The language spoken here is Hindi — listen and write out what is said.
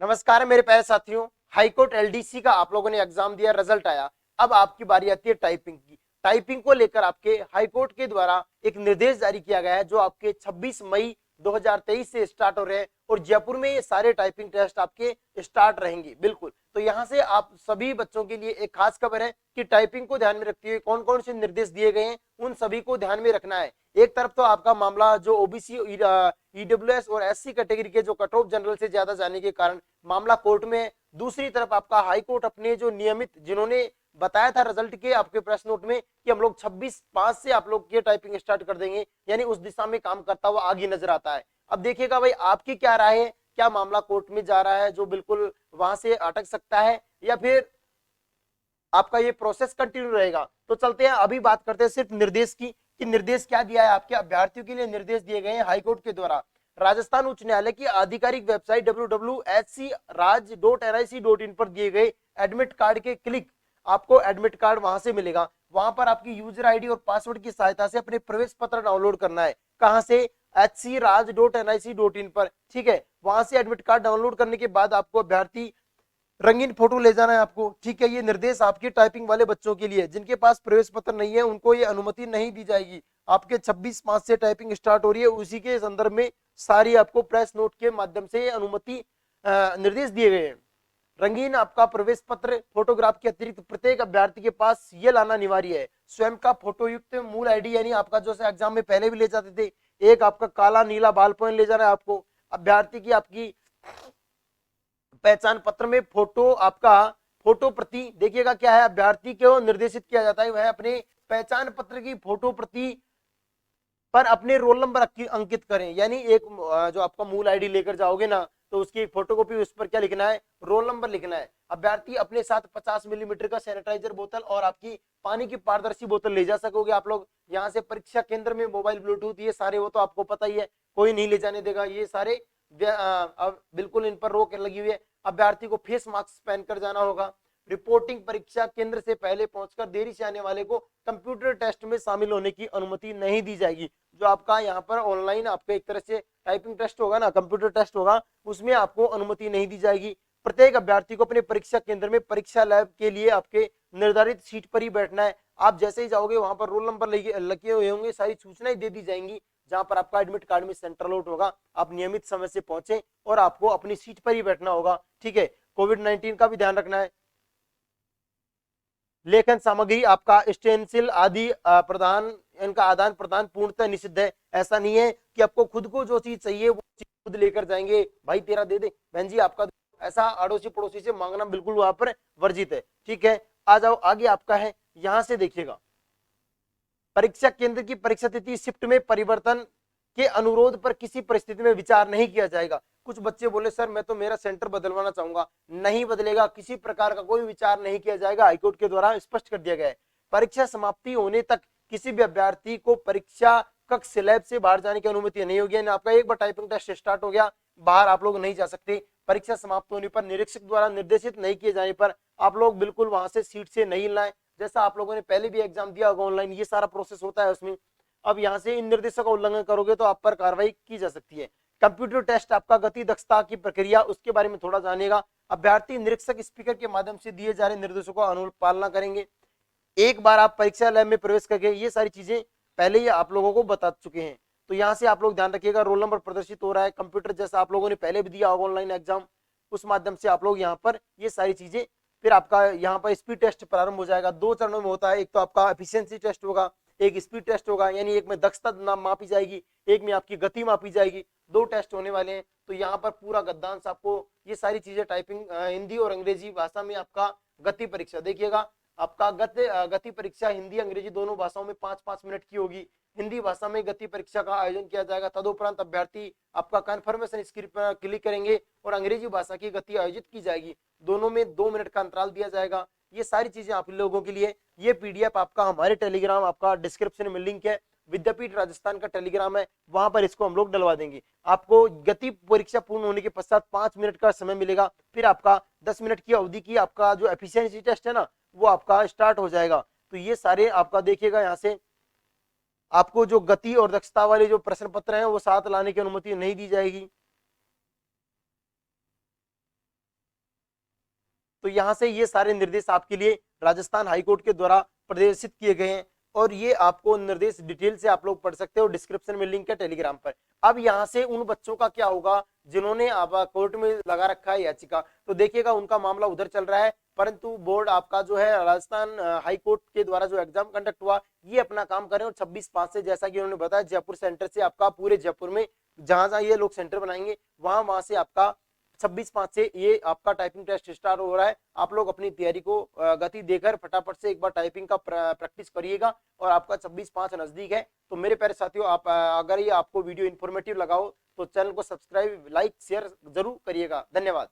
नमस्कार मेरे प्यारे साथियों। हाईकोर्ट एलडीसी का आप लोगों ने एग्जाम दिया, रिजल्ट आया। अब आपकी बारी आती है टाइपिंग की। टाइपिंग को लेकर आपके हाईकोर्ट के द्वारा एक निर्देश जारी किया गया है जो आपके 26 मई 2023 से स्टार्ट हो रहे हैं और जयपुर में ये सारे टाइपिंग टेस्ट आपके स्टार्ट रहेंगे। बिल्कुल, तो यहाँ से आप सभी बच्चों के लिए एक खास खबर है कि टाइपिंग को ध्यान में रखते हुए कौन कौन से निर्देश दिए गए हैं उन सभी को ध्यान में रखना है। एक तरफ तो आपका मामला जो ओबीसी, ईडब्ल्यूएस और एससी कैटेगरी के जो कट ऑफ जनरल से ज्यादा जाने के कारण मामला कोर्ट में है। दूसरी तरफ आपका हाई कोर्ट अपने जो नियमित, जिन्होंने बताया था रिजल्ट के आपके प्रेस नोट में कि हम लोग 26/5 से आप लोग ये टाइपिंग स्टार्ट कर देंगे, यानी उस दिशा में काम करता हुआ आगे नजर आता है। अब देखिएगा भाई, आपकी क्या राय है? क्या मामला कोर्ट में जा रहा है जो बिल्कुल वहां से अटक सकता है, या फिर आपका ये प्रोसेस कंटिन्यू रहेगा? तो चलते हैं, अभी बात करते हैं सिर्फ निर्देश की कि निर्देश क्या दिया है आपके अभ्यर्थियों के लिए। निर्देश दिए गए हैं हाईकोर्ट के द्वारा। राजस्थान उच्च न्यायालय की आधिकारिक वेबसाइट www.scraj.nic.in पर दिए गए एडमिट कार्ड के क्लिक, आपको एडमिट कार्ड वहां से मिलेगा। वहां पर आपकी यूजर आईडी और पासवर्ड की सहायता से अपने प्रवेश पत्र डाउनलोड करना है। कहां से? scraj.nic.in पर। ठीक है, वहां से एडमिट कार्ड डाउनलोड करने के बाद आपको अभ्यर्थी रंगीन फोटो ले जाना है आपको। ठीक है, ये निर्देश आपके टाइपिंग वाले बच्चों के लिए, जिनके पास प्रवेश पत्र नहीं है उनको ये अनुमति नहीं दी जाएगी। आपके 26/5 से टाइपिंग स्टार्ट हो रही है, उसी के संदर्भ में सारी आपको प्रेस नोट के माध्यम से अनुमति निर्देश दिए गए हैं। रंगीन आपका प्रवेश पत्र फोटोग्राफ के अतिरिक्त प्रत्येक अभ्यर्थी के पास ये लाना अनिवार्य है। स्वयं का फोटो युक्त मूल आईडी, यानी आपका जो एग्जाम में पहले भी ले जाते थे, एक आपका काला नीला बाल पॉइंट ले जाना है आपको। अभ्यर्थी की आपकी पहचान पत्र में फोटो, आपका फोटो प्रति देखिएगा क्या है, अभ्यर्थी को निर्देशित किया जाता है वह अपने पहचान पत्र की फोटो प्रति पर अपने रोल नंबर अंकित करें। यानी एक जो आपका मूल आईडी लेकर जाओगे ना, तो उसकी फोटोकॉपी, उस पर क्या लिखना है? रोल नंबर लिखना है। अभ्यर्थी अपने साथ 50 मिलीमीटर का सैनिटाइजर बोतल और आपकी पानी की पारदर्शी बोतल ले जा सकोगे आप लोग। यहाँ से परीक्षा केंद्र में मोबाइल, ब्लूटूथ, ये सारे वो तो आपको पता ही है, कोई नहीं ले जाने देगा ये सारे। बिल्कुल इन पर रोक लगी हुई है। अभ्यर्थी को फेस मास्क पहनकर जाना होगा। रिपोर्टिंग परीक्षा केंद्र से पहले पहुंचकर देरी से आने वाले को कंप्यूटर टेस्ट में शामिल होने की अनुमति नहीं दी जाएगी। जो आपका यहाँ पर ऑनलाइन आपका एक तरह से टाइपिंग टेस्ट होगा ना, कंप्यूटर टेस्ट होगा, उसमें आपको अनुमति नहीं दी जाएगी। प्रत्येक अभ्यर्थी को अपने परीक्षा केंद्र में परीक्षा लैब के लिए आपके निर्धारित सीट पर ही बैठना है। आप जैसे ही जाओगे वहां पर रोल नंबर लगे हुए होंगे, सारी सूचनाएं दे दी जाएंगी। जहां पर आपका एडमिट कार्ड में सेंट्रल आउट होगा, आप नियमित समय से पहुंचे और आपको अपनी सीट पर ही बैठना होगा। ठीक है, कोविड-19 का भी ध्यान रखना है। लेखन सामग्री आपका स्टेंसिल आदि प्रदान, इनका आदान प्रदान पूर्णतः निषिद्ध है। ऐसा नहीं है कि आपको खुद को जो चीज चाहिए वो चीज खुद लेकर जाएंगे, भाई तेरा दे दे, बहन जी आपका, ऐसा अड़ोसी पड़ोसी से मांगना बिल्कुल वहां पर वर्जित है। ठीक है, आ जाओ आगे आपका है, यहां से देखिएगा परीक्षा केंद्र की परीक्षा तिथि शिफ्ट में परिवर्तन के अनुरोध पर किसी परिस्थिति में विचार नहीं किया जाएगा। कुछ बच्चे बोले सर मैं तो मेरा सेंटर बदलवाना चाहूंगा, नहीं बदलेगा, किसी प्रकार का कोई विचार नहीं किया जाएगा। हाईकोर्ट के द्वारा स्पष्ट कर दिया गया है। परीक्षा समाप्ति होने तक किसी भी अभ्यर्थी को परीक्षा कक्ष स्लैब से बाहर जाने की अनुमति नहीं होगी। आपका एक बार टाइपिंग टेस्ट स्टार्ट हो गया, बाहर आप लोग नहीं जा सकते। परीक्षा समाप्त होने पर निरीक्षक द्वारा निर्देशित नहीं किए जाने पर आप लोग बिल्कुल वहां से सीट से नहीं हिलना है। जैसा आप लोगों ने पहले भी एग्जाम दिया होगा ऑनलाइन, ये सारा प्रोसेस होता है उसमें। अब यहाँ से इन निर्देशों का उल्लंघन करोगे तो आप पर कार्रवाई की जा सकती है। कंप्यूटर टेस्ट आपका गति दक्षता की प्रक्रिया, उसके बारे में थोड़ा जानेगा। अभ्यर्थी निरीक्षक स्पीकर के माध्यम से दिए जा रहे निर्देशों का अनुपालना करेंगे। एक बार आप परीक्षा लैब में प्रवेश करके ये सारी चीजें पहले ही आप लोगों को बता चुके हैं। तो यहाँ से आप लोग ध्यान रखिएगा, रोल नंबर प्रदर्शित हो रहा है, कंप्यूटर जैसा आप लोगों ने पहले भी दिया होगा ऑनलाइन एग्जाम, उस माध्यम से आप लोग यहाँ पर ये सारी चीजें। फिर आपका यहाँ पर स्पीड टेस्ट प्रारंभ हो जाएगा। 2 चरणों में होता है, एक तो आपका एफिशिएंसी टेस्ट होगा, एक स्पीड टेस्ट होगा, यानी एक में दक्षता मापी जाएगी, एक में आपकी गति मापी जाएगी। 2 टेस्ट होने वाले हैं। तो यहाँ पर पूरा गद्दांश आपको ये सारी चीजें टाइपिंग हिंदी और अंग्रेजी भाषा में आपका गति परीक्षा देखिएगा। आपका गति परीक्षा हिंदी अंग्रेजी दोनों भाषाओं में 5-5 मिनट की होगी। हिंदी भाषा में गति परीक्षा का आयोजन किया जाएगा। तदुपरांत अभ्यर्थी आपका कन्फर्मेशन स्क्रिप्ट पर क्लिक करेंगे और अंग्रेजी भाषा की गति आयोजित की जाएगी। दोनों में 2 मिनट का अंतराल दिया जाएगा। ये सारी चीजें आप लोगों के लिए। ये पीडीएफ आपका हमारे टेलीग्राम, आपका डिस्क्रिप्शन में लिंक है, विद्यापीठ राजस्थान का टेलीग्राम है, वहां पर इसको हम लोग डलवा देंगे। आपको गति परीक्षा पूर्ण होने के पश्चात 5 मिनट का समय मिलेगा। फिर आपका 10 मिनट की अवधि की आपका जो एफिशिएंसी टेस्ट है ना, वो आपका स्टार्ट हो जाएगा। तो ये सारे आपका देखिएगा, यहाँ से आपको जो गति और दक्षता वाले जो प्रश्न पत्र हैं वो साथ लाने की अनुमति नहीं दी जाएगी। तो यहाँ से ये सारे निर्देश आपके लिए राजस्थान हाईकोर्ट के द्वारा प्रदर्शित किए गए हैं और ये आपको निर्देश डिटेल से आप लोग पढ़ सकते हो, डिस्क्रिप्शन में लिंक है टेलीग्राम पर। अब यहाँ से उन बच्चों का क्या होगा जिन्होंने अब कोर्ट में लगा रखा है याचिका, तो देखिएगा उनका मामला उधर चल रहा है, परंतु बोर्ड आपका जो है राजस्थान हाई कोर्ट के द्वारा जो एग्जाम कंडक्ट हुआ ये अपना काम करें और 26/5 से जैसा कि उन्होंने बताया जयपुर सेंटर से आपका पूरे जयपुर में जहां जहां ये लोग सेंटर बनाएंगे वहां से आपका 26/5 से ये आपका टाइपिंग टेस्ट स्टार्ट हो रहा है। आप लोग अपनी तैयारी को गति देकर फटाफट से एक बार टाइपिंग का प्रैक्टिस करिएगा और आपका 26/5 नजदीक है। तो मेरे प्यारे साथियों, आप अगर ये आपको वीडियो इन्फॉर्मेटिव लगा हो तो चैनल को सब्सक्राइब, लाइक, शेयर जरूर करिएगा। धन्यवाद।